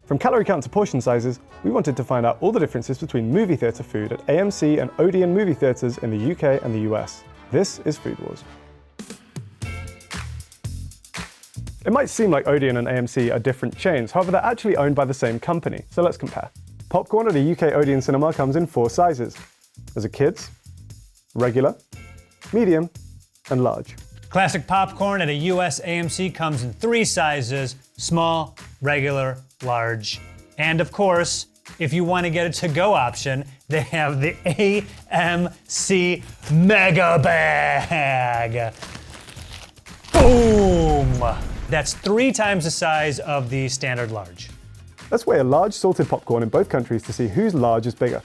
From calorie count to portion sizes, we wanted to find out all the differences between movie theatre food at AMC and Odeon movie theatres in the UK and the US. This is Food Wars. It might seem like Odeon and AMC are different chains, however they're actually owned by the same company, so let's compare. Popcorn at a UK Odeon cinema comes in 4 sizes. There's a kids, regular, medium, and large. Classic popcorn at a US AMC comes in 3 sizes: small, regular, large. And of course, if you want to get a to-go option, they have the AMC Mega Bag. Boom! That's 3 times the size of the standard large. Let's weigh a large salted popcorn in both countries to see whose large is bigger.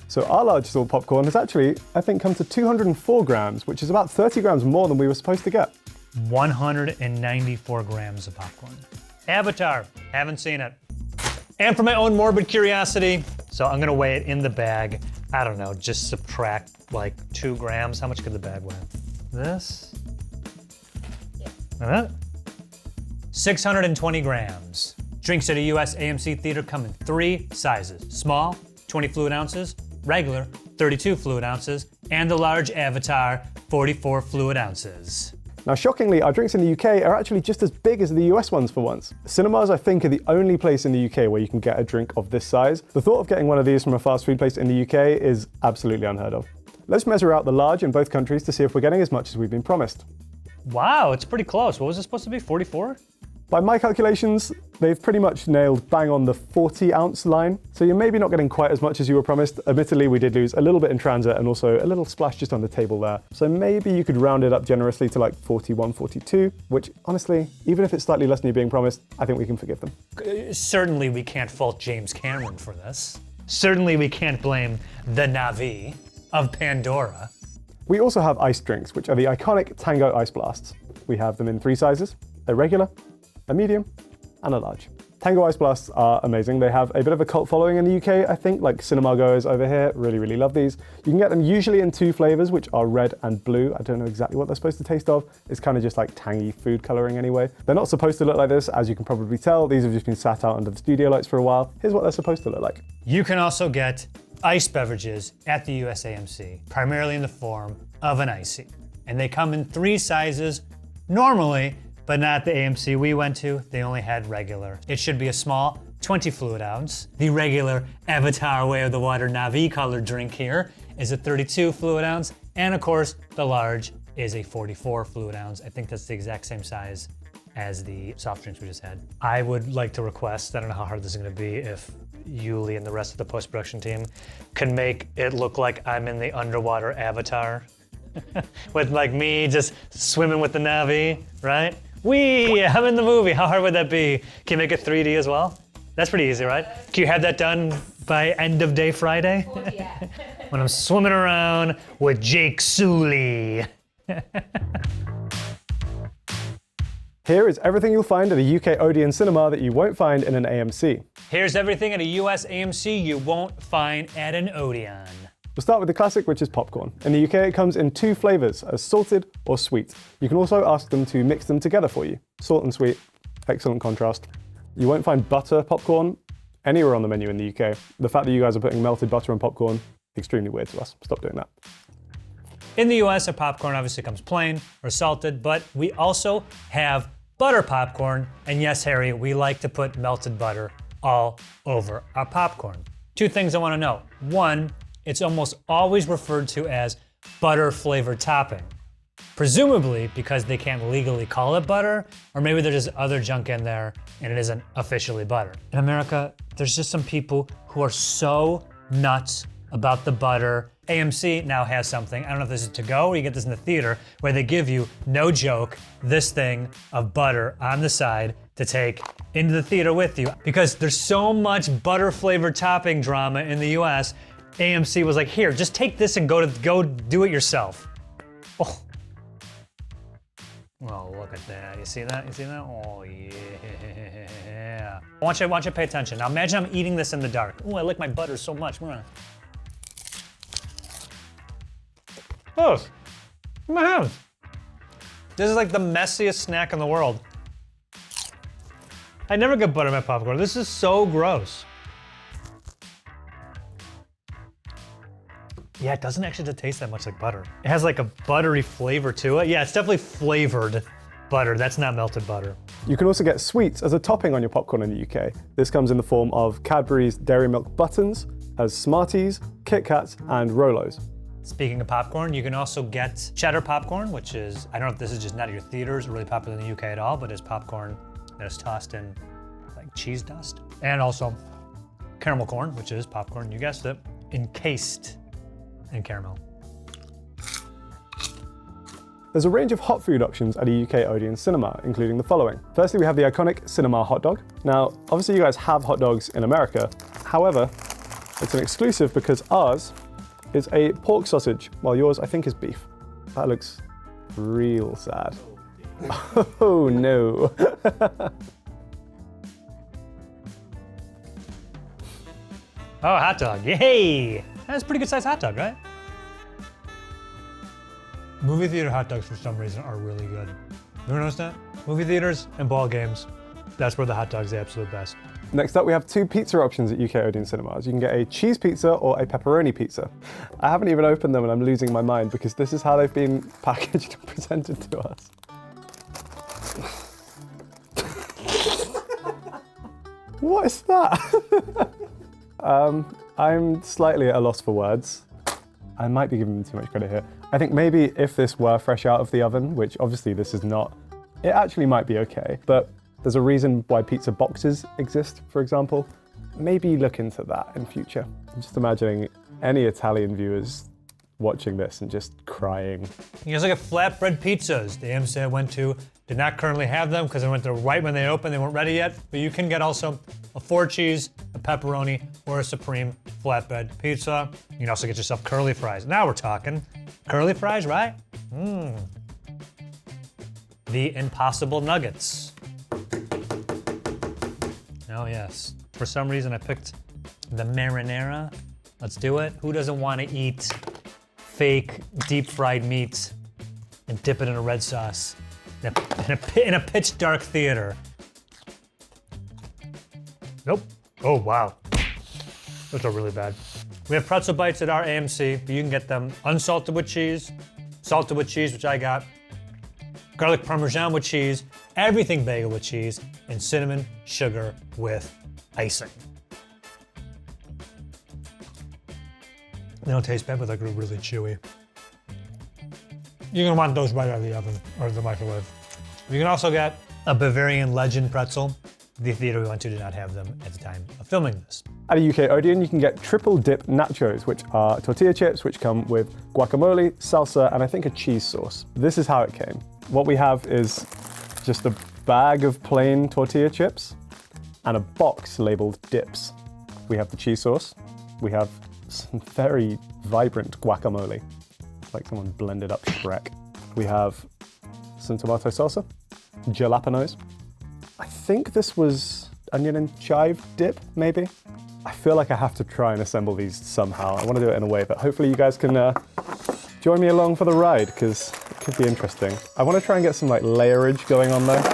So our large salt popcorn has actually, I think, come to 204 grams, which is about 30 grams more than we were supposed to get. 194 grams of popcorn. Avatar, haven't seen it. And for my own morbid curiosity, so I'm gonna weigh it in the bag. I don't know, just subtract like 2 grams. How much could the bag weigh? This? And that? 620 grams. Drinks at a US AMC theater come in 3 sizes: small, 20 fluid ounces, regular, 32 fluid ounces, and the large Avatar, 44 fluid ounces. Now shockingly, our drinks in the UK are actually just as big as the US ones for once. Cinemas, I think, are the only place in the UK where you can get a drink of this size. The thought of getting one of these from a fast food place in the UK is absolutely unheard of. Let's measure out the large in both countries to see if we're getting as much as we've been promised. Wow, it's pretty close. What was it supposed to be, 44? By my calculations, they've pretty much nailed bang on the 40-ounce line, so you're maybe not getting quite as much as you were promised. Admittedly, we did lose a little bit in transit and also a little splash just on the table there. So maybe you could round it up generously to like 41, 42, which honestly, even if it's slightly less than you're being promised, I think we can forgive them. Certainly we can't fault James Cameron for this. Certainly we can't blame the Na'vi of Pandora. We also have iced drinks, which are the iconic Tango Ice Blasts. We have them in 3 sizes: a regular, a medium, and a large. Tango Ice Blasts are amazing. They have a bit of a cult following in the UK, I think, like cinema goers over here really, really love these. You can get them usually in 2 flavors, which are red and blue. I don't know exactly what they're supposed to taste of. It's kind of just like tangy food coloring anyway. They're not supposed to look like this, as you can probably tell. These have just been sat out under the studio lights for a while. Here's what they're supposed to look like. You can also get iced beverages at the US AMC, primarily in the form of an icy. And they come in 3 sizes normally, but not the AMC we went to. They only had regular. It should be a small 20 fluid ounce. The regular Avatar Way of the Water Na'vi colored drink here is a 32 fluid ounce. And of course, the large is a 44 fluid ounce. I think that's the exact same size as the soft drinks we just had. I would like to request, I don't know how hard this is gonna be, if Yuli and the rest of the post-production team can make it look like I'm in the underwater Avatar. With like me just swimming with the Na'vi, right? Wee, I'm in the movie. How hard would that be? Can you make it 3D as well? That's pretty easy, right? Can you have that done by end of day Friday? Oh, yeah. When I'm swimming around with Jake Sully. Here is everything you'll find at a UK Odeon cinema that you won't find in an AMC. Here's everything at a US AMC you won't find at an Odeon. We'll start with the classic, which is popcorn. In the UK, it comes in 2 flavors, as salted or sweet. You can also ask them to mix them together for you. Salt and sweet, excellent contrast. You won't find butter popcorn anywhere on the menu in the UK. The fact that you guys are putting melted butter on popcorn, extremely weird to us. Stop doing that. In the US, our popcorn obviously comes plain or salted, but we also have butter popcorn. And yes, Harry, we like to put melted butter all over our popcorn. 2 things I want to know. 1, it's almost always referred to as butter flavored topping. Presumably because they can't legally call it butter, or maybe there's just other junk in there and it isn't officially butter. In America, there's just some people who are so nuts about the butter. AMC now has something, I don't know if this is to go or you get this in the theater, where they give you, no joke, this thing of butter on the side to take into the theater with you. Because there's so much butter flavored topping drama in the US, AMC was like, here, just take this and go do it yourself. Oh. Oh, look at that. You see that? You see that? Oh, yeah. I want you to pay attention. Now imagine I'm eating this in the dark. Oh, I like my butter so much. Oh, my hands. This is like the messiest snack in the world. I never get butter in my popcorn. This is so gross. Yeah, it doesn't actually taste that much like butter. It has like a buttery flavor to it. Yeah, it's definitely flavored butter. That's not melted butter. You can also get sweets as a topping on your popcorn in the UK. This comes in the form of Cadbury's Dairy Milk Buttons, as Smarties, Kit Kats, and Rolos. Speaking of popcorn, you can also get cheddar popcorn, which is, I don't know if this is just not at your theaters or really popular in the UK at all, but it's popcorn that is tossed in like cheese dust. And also caramel corn, which is popcorn, you guessed it, encased in caramel. There's a range of hot food options at a UK Odeon cinema, including the following. Firstly, we have the iconic cinema hot dog. Now, obviously you guys have hot dogs in America. However, it's an exclusive because ours is a pork sausage, while yours I think is beef. That looks real sad. Oh no. Oh, hot dog, yay! That's a pretty good sized hot dog, right? Movie theater hot dogs for some reason are really good. You ever notice that? Movie theaters and ball games, that's where the hot dog's the absolute best. Next up, we have two pizza options at UK Odeon cinemas. You can get a cheese pizza or a pepperoni pizza. I haven't even opened them and I'm losing my mind because this is how they've been packaged and presented to us. What is that? I'm slightly at a loss for words. I might be giving them too much credit here. I think maybe if this were fresh out of the oven, which obviously this is not, it actually might be okay, but there's a reason why pizza boxes exist, for example. Maybe look into that in future. I'm just imagining any Italian viewers watching this and just crying. You guys look at flatbread pizzas. The AMC I went to did not currently have them because I went there right when they opened. They weren't ready yet, but you can get also a 4-cheese, a pepperoni, or a supreme flatbread pizza. You can also get yourself curly fries. Now we're talking. Curly fries, right? The Impossible Nuggets. Oh yes. For some reason I picked the marinara. Let's do it. Who doesn't want to eat fake deep fried meat and dip it in a red sauce in a pitch dark theater? Nope. Oh wow. Those are really bad. We have pretzel bites at our AMC, but you can get them unsalted with cheese, salted with cheese, which I got, garlic parmesan with cheese, everything bagel with cheese, and cinnamon sugar with icing. They don't taste bad, but they're really chewy. You're gonna want those right out of the oven or the microwave. You can also get a Bavarian Legend pretzel. The theater we went to did not have them at the time of filming this. At a UK Odeon, you can get triple dip nachos, which are tortilla chips which come with guacamole, salsa, and I think a cheese sauce. This is how it came. What we have is just a bag of plain tortilla chips and a box labeled dips. We have the cheese sauce. We have some very vibrant guacamole, like someone blended up Shrek. We have some tomato salsa, jalapenos. I think this was onion and chive dip, maybe? I feel like I have to try and assemble these somehow. I want to do it in a way, but hopefully you guys can join me along for the ride, because it could be interesting. I want to try and get some like layerage going on there,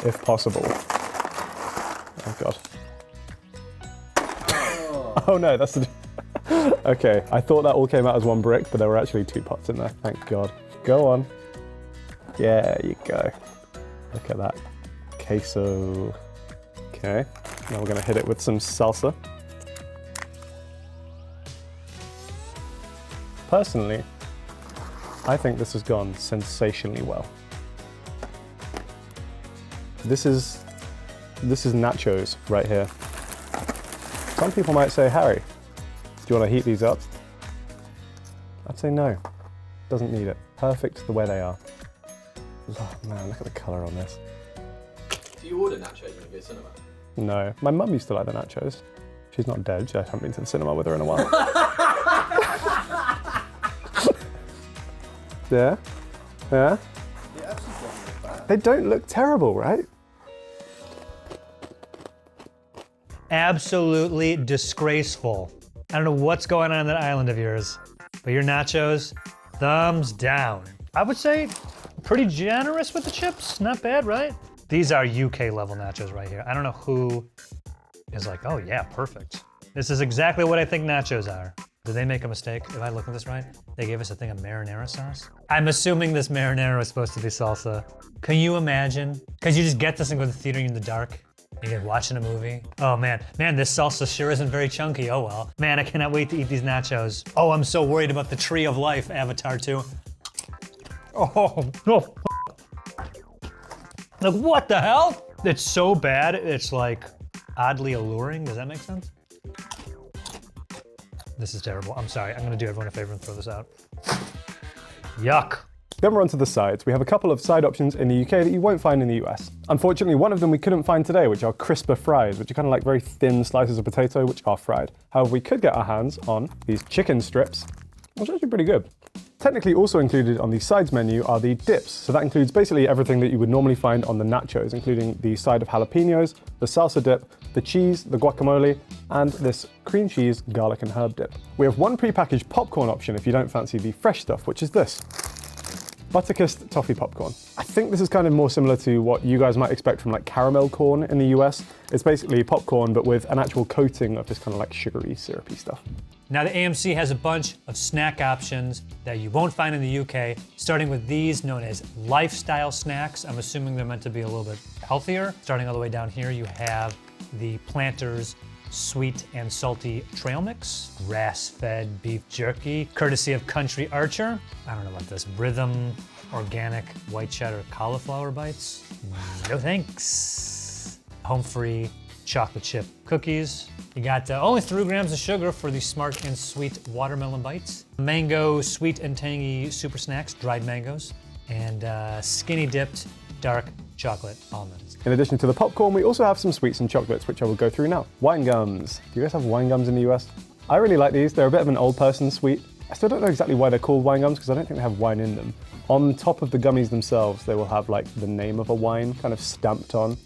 if possible. Oh God. Oh no, that's the... Okay, I thought that all came out as one brick, but there were actually 2 pots in there, thank God. Go on. Yeah, there you go. Look at that. Queso. Okay, now we're gonna hit it with some salsa. Personally, I think this has gone sensationally well. This is nachos right here. Some people might say, Harry, do you want to heat these up? I'd say no, doesn't need it. Perfect the way they are. Oh man, look at the color on this. Do you order nachos when you go to cinema? No, my mum used to like the nachos. She's not dead, I haven't been to the cinema with her in a while. Yeah? Yeah? They don't look terrible, right? Absolutely disgraceful. I don't know what's going on that island of yours, but your nachos, thumbs down. I would say pretty generous with the chips. Not bad, right? These are UK level nachos right here. I don't know who is like, oh yeah, perfect. This is exactly what I think nachos are. Did they make a mistake? If I look at this right, they gave us a thing of marinara sauce. I'm assuming this marinara was supposed to be salsa. Can you imagine? Because you just get this and go to the theater in the dark. You're watching a movie. Oh man, this salsa sure isn't very chunky. Oh well. Man, I cannot wait to eat these nachos. Oh, I'm so worried about the Tree of Life, Avatar 2. Oh, no. Like, what the hell? It's so bad, it's like oddly alluring. Does that make sense? This is terrible. I'm sorry. I'm gonna do everyone a favor and throw this out. Yuck. Then we're on to the sides. We have a couple of side options in the UK that you won't find in the US. Unfortunately, one of them we couldn't find today, which are crisper fries, which are kind of like very thin slices of potato, which are fried. However, we could get our hands on these chicken strips, which are actually pretty good. Technically also included on the sides menu are the dips. So that includes basically everything that you would normally find on the nachos, including the side of jalapenos, the salsa dip, the cheese, the guacamole, and this cream cheese, garlic and herb dip. We have one prepackaged popcorn option if you don't fancy the fresh stuff, which is this. Butterkist toffee popcorn. I think this is kind of more similar to what you guys might expect from like caramel corn in the US. It's basically popcorn, but with an actual coating of this kind of like sugary, syrupy stuff. Now the AMC has a bunch of snack options that you won't find in the UK, starting with these known as lifestyle snacks. I'm assuming they're meant to be a little bit healthier. Starting all the way down here, you have the Planters sweet and salty trail mix, grass-fed beef jerky, courtesy of Country Archer. I don't know about this. Rhythm organic white cheddar cauliflower bites. No thanks. Home-free chocolate chip cookies. You got only 3 grams of sugar for the smart and sweet watermelon bites. Mango sweet and tangy super snacks, dried mangoes, and skinny dipped dark chocolate almonds. In addition to the popcorn, we also have some sweets and chocolates, which I will go through now. Wine gums. Do you guys have wine gums in the US? I really like these. They're a bit of an old person sweet. I still don't know exactly why they're called wine gums because I don't think they have wine in them. On top of the gummies themselves, they will have like the name of a wine kind of stamped on,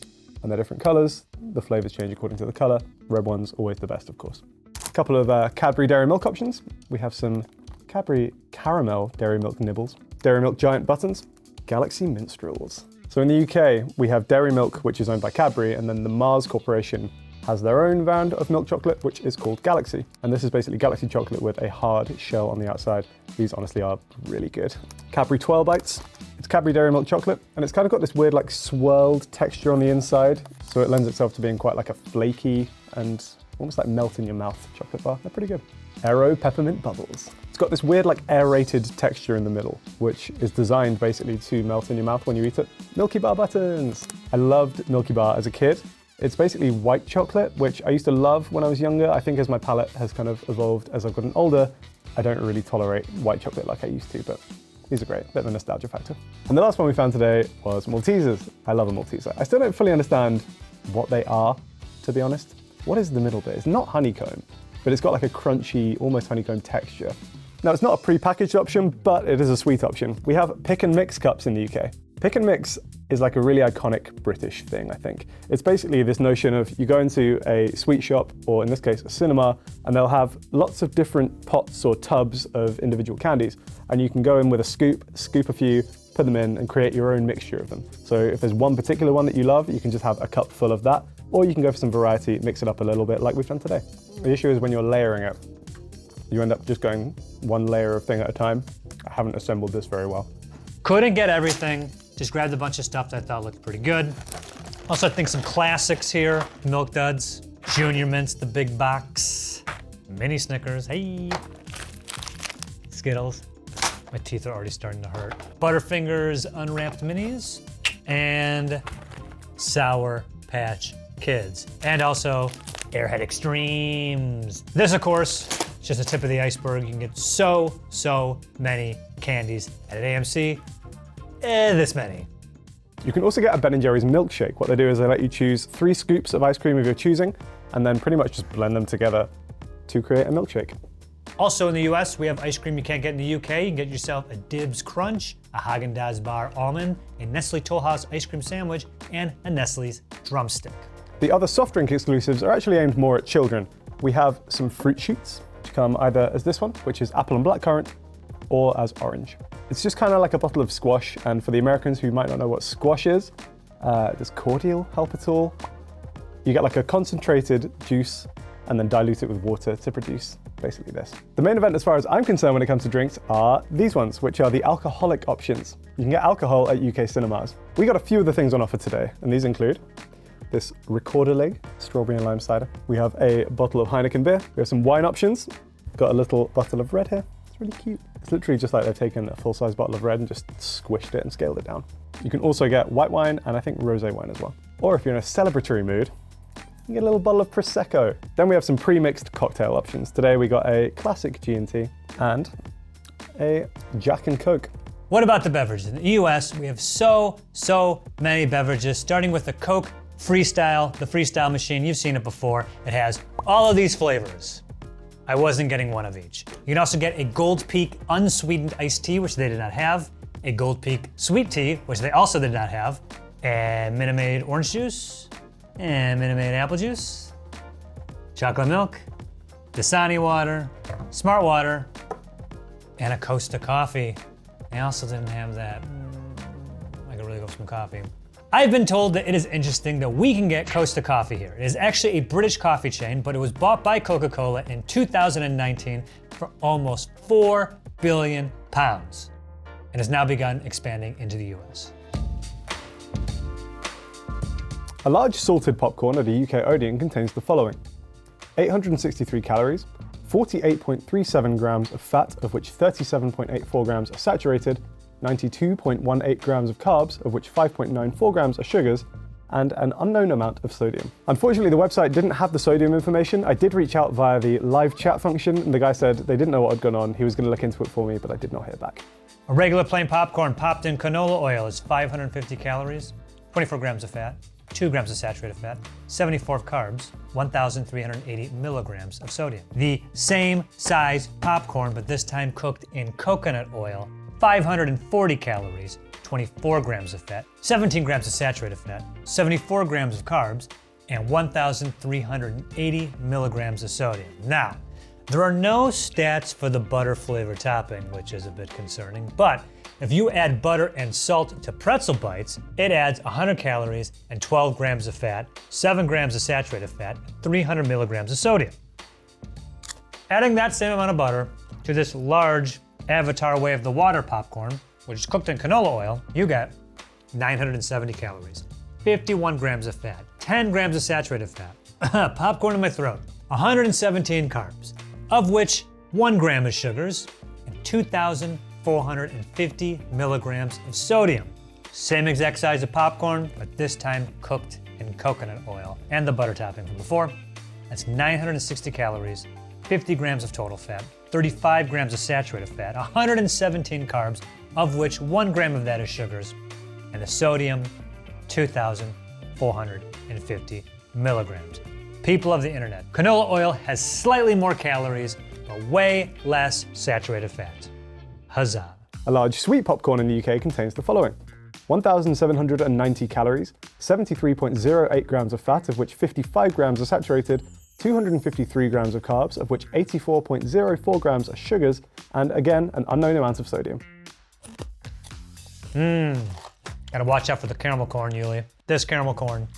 and they're different colors. The flavors change according to the color. Red one's always the best, of course. A couple of Cadbury Dairy Milk options. We have some Cadbury Caramel Dairy Milk Nibbles, Dairy Milk Giant Buttons, Galaxy Minstrels. So in the UK, we have Dairy Milk, which is owned by Cadbury, and then the Mars Corporation has their own brand of milk chocolate, which is called Galaxy. And this is basically Galaxy chocolate with a hard shell on the outside. These honestly are really good. Cadbury Twirl Bites. It's Cadbury Dairy Milk chocolate, and it's kind of got this weird like swirled texture on the inside. So it lends itself to being quite like a flaky and almost like melt in your mouth chocolate bar. They're pretty good. Aero Peppermint Bubbles. It's got this weird like aerated texture in the middle, which is designed basically to melt in your mouth when you eat it. Milky Bar Buttons. I loved Milky Bar as a kid. It's basically white chocolate, which I used to love when I was younger. I think as my palate has kind of evolved as I've gotten older, I don't really tolerate white chocolate like I used to, but these are great, bit of a nostalgia factor. And the last one we found today was Maltesers. I love a Malteser. I still don't fully understand what they are, to be honest. What is the middle bit? It's not honeycomb, but it's got like a crunchy, almost honeycomb texture. Now it's not a pre-packaged option, but it is a sweet option. We have pick and mix cups in the UK. Pick and mix is like a really iconic British thing, I think. It's basically this notion of you go into a sweet shop, or in this case, a cinema, and they'll have lots of different pots or tubs of individual candies. And you can go in with a scoop a few, put them in, and create your own mixture of them. So if there's one particular one that you love, you can just have a cup full of that, or you can go for some variety, mix it up a little bit like we've done today. The issue is when you're layering it, you end up just going one layer of thing at a time. I haven't assembled this very well. Couldn't get everything. Just grabbed a bunch of stuff that I thought looked pretty good. Also, I think some classics here. Milk Duds, Junior Mints, the big box, mini Snickers, hey. Skittles. My teeth are already starting to hurt. Butterfingers unwrapped minis, and Sour Patch Kids. And also, Airhead Extremes. This, of course, is just the tip of the iceberg. You can get so many candies at AMC. This many. You can also get a Ben & Jerry's milkshake. What they do is they let you choose 3 scoops of ice cream of your choosing, and then pretty much just blend them together to create a milkshake. Also in the US, we have ice cream you can't get in the UK. You can get yourself a Dibs Crunch, a Haagen-Dazs bar almond, a Nestle Toll House ice cream sandwich, and a Nestle's drumstick. The other soft drink exclusives are actually aimed more at children. We have some fruit shoots, which come either as this one, which is apple and blackcurrant, or as orange. It's just kind of like a bottle of squash, and for the Americans who might not know what squash is, Does cordial help at all? You get like a concentrated juice and then dilute it with water to produce basically this. The main event as far as I'm concerned when it comes to drinks are these ones, which are the alcoholic options. You can get alcohol at UK cinemas. We got a few of the things on offer today, and these include this recorder leg, strawberry and lime cider. We have a bottle of Heineken beer. We have some wine options. Got a little bottle of red here. It's really cute. It's literally just like they've taken a full-size bottle of red and just squished it and scaled it down. You can also get white wine and I think rosé wine as well. Or if you're in a celebratory mood, you get a little bottle of Prosecco. Then we have some pre-mixed cocktail options. Today we got a classic G&T and a Jack and Coke. What about the beverages? In the US, we have so many beverages, starting with the Coke Freestyle, the Freestyle machine. You've seen it before. It has all of these flavors. I wasn't getting one of each. You can also get a Gold Peak unsweetened iced tea, which they did not have, a Gold Peak sweet tea, which they also did not have, and Minute Maid orange juice, and Minute Maid apple juice, chocolate milk, Dasani water, Smart water, and a Costa coffee. They also didn't have that. I could really go for some coffee. I've been told that it is interesting that we can get Costa coffee here. It is actually a British coffee chain, but it was bought by Coca-Cola in 2019 for almost £4 billion and has now begun expanding into the US. A large salted popcorn at a UK Odeon contains the following: 863 calories, 48.37 grams of fat, of which 37.84 grams are saturated, 92.18 grams of carbs, of which 5.94 grams are sugars, and an unknown amount of sodium. Unfortunately, the website didn't have the sodium information. I did reach out via the live chat function, and the guy said they didn't know what had gone on. He was going to look into it for me, but I did not hear back. A regular plain popcorn popped in canola oil is 550 calories, 24 grams of fat, 2 grams of saturated fat, 74 of carbs, 1,380 milligrams of sodium. The same size popcorn, but this time cooked in coconut oil, 540 calories, 24 grams of fat, 17 grams of saturated fat, 74 grams of carbs, and 1,380 milligrams of sodium. Now, there are no stats for the butter flavor topping, which is a bit concerning, but if you add butter and salt to pretzel bites, it adds 100 calories and 12 grams of fat, 7 grams of saturated fat, 300 milligrams of sodium. Adding that same amount of butter to this large Avatar Way of the Water popcorn, which is cooked in canola oil, you get 970 calories, 51 grams of fat, 10 grams of saturated fat, popcorn in my throat, 117 carbs, of which 1 gram is sugars, and 2,450 milligrams of sodium. Same exact size of popcorn, but this time cooked in coconut oil and the butter topping from before. That's 960 calories, 50 grams of total fat, 35 grams of saturated fat, 117 carbs, of which 1 gram of that is sugars, and the sodium, 2,450 milligrams. People of the internet, canola oil has slightly more calories, but way less saturated fat. Huzzah. A large sweet popcorn in the UK contains the following: 1,790 calories, 73.08 grams of fat, of which 55 grams are saturated, 253 grams of carbs, of which 84.04 grams are sugars, and again, an unknown amount of sodium. Gotta watch out for the caramel corn, Yuli. This caramel corn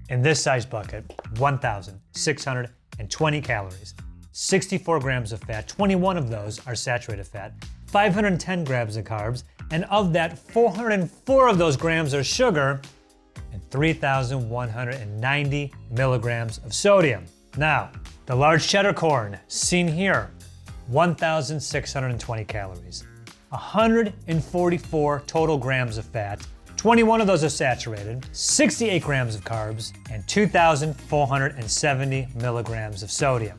in this size bucket, 1,620 calories, 64 grams of fat, 21 of those are saturated fat, 510 grams of carbs, and of that, 404 of those grams are sugar, and 3,190 milligrams of sodium. Now, the large cheddar corn, seen here, 1,620 calories, 144 total grams of fat, 21 of those are saturated, 68 grams of carbs, and 2,470 milligrams of sodium.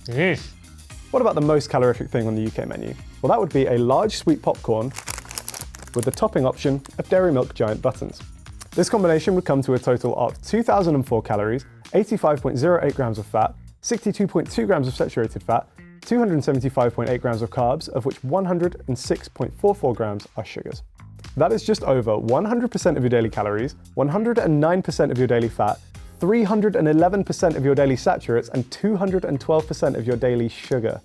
Yeesh. What about the most calorific thing on the UK menu? Well, that would be a large sweet popcorn with the topping option of Dairy Milk Giant Buttons. This combination would come to a total of 2,004 calories, 85.08 grams of fat, 62.2 grams of saturated fat, 275.8 grams of carbs, of which 106.44 grams are sugars. That is just over 100% of your daily calories, 109% of your daily fat, 311% of your daily saturates, and 212% of your daily sugar.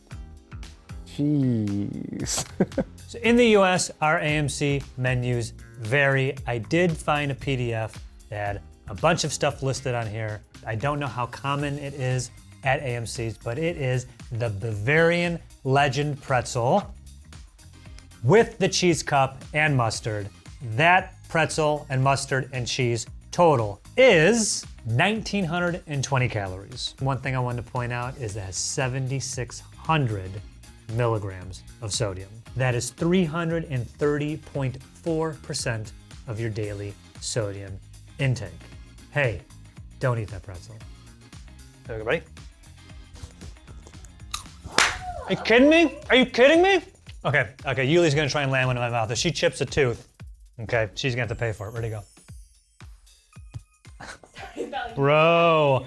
Jeez. So in the US, our AMC menus vary. I did find a PDF that had a bunch of stuff listed on here. I don't know how common it is at AMC's, but it is the Bavarian Legend Pretzel with the cheese cup and mustard. That pretzel and mustard and cheese total is 1,920 calories. One thing I wanted to point out is that it has 7,600 milligrams of sodium. That is 330.4% of your daily sodium intake. Hey, don't eat that pretzel. There we go, buddy. Are you kidding me? Are you kidding me? Okay, Yuli's gonna try and land one in my mouth. If she chips a tooth, okay, she's gonna have to pay for it. Where'd he go? Bro.